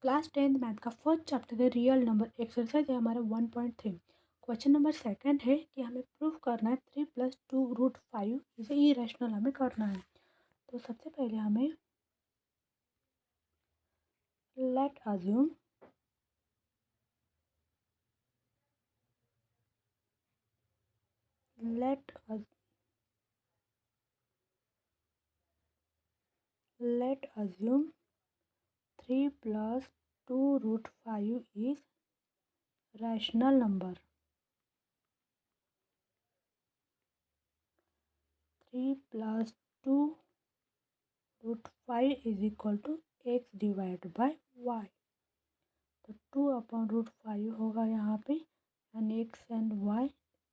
Class 10th math का first chapter है real number. Exercise है हमारा 1.3। क्वेश्चन नंबर सेकंड है कि हमें प्रूव करना है 3+2√5 इसे इरेशनल हमें करना है। तो सबसे पहले हमें late assume late assume 3+2√5 is rational number। 3+2√5 is equal to x divided by y। तो 2/√5 होगा यहाँ पे एंड एक्स एंड वाई।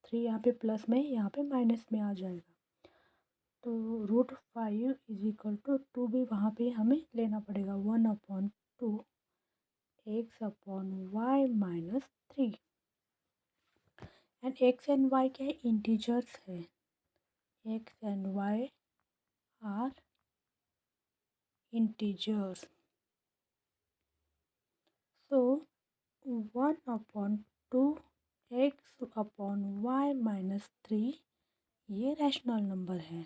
3 यहाँ पे प्लस में यहाँ पे माइनस में आ जाएगा। तो √5 इज इक्वल टू 2 भी वहाँ पे हमें लेना पड़ेगा 1/2 x/y-3। And x and Y क्या है, इंटीजर्स है। X and y are integers. So 1/2 x/y-3 ये रैशनल नंबर है।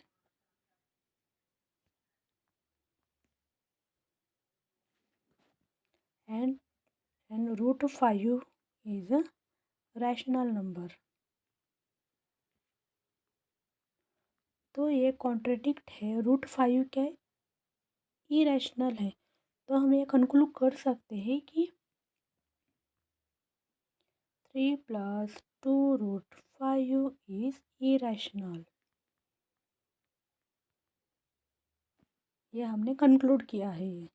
And √5 is a rational number. तो ये कॉन्ट्रडिक्ट है, √5 क्या है, इरेशनल है। तो हम ये कंक्लूड कर सकते हैं कि 3+2√5 इज इरेशनल। ये हमने कंक्लूड किया है ये।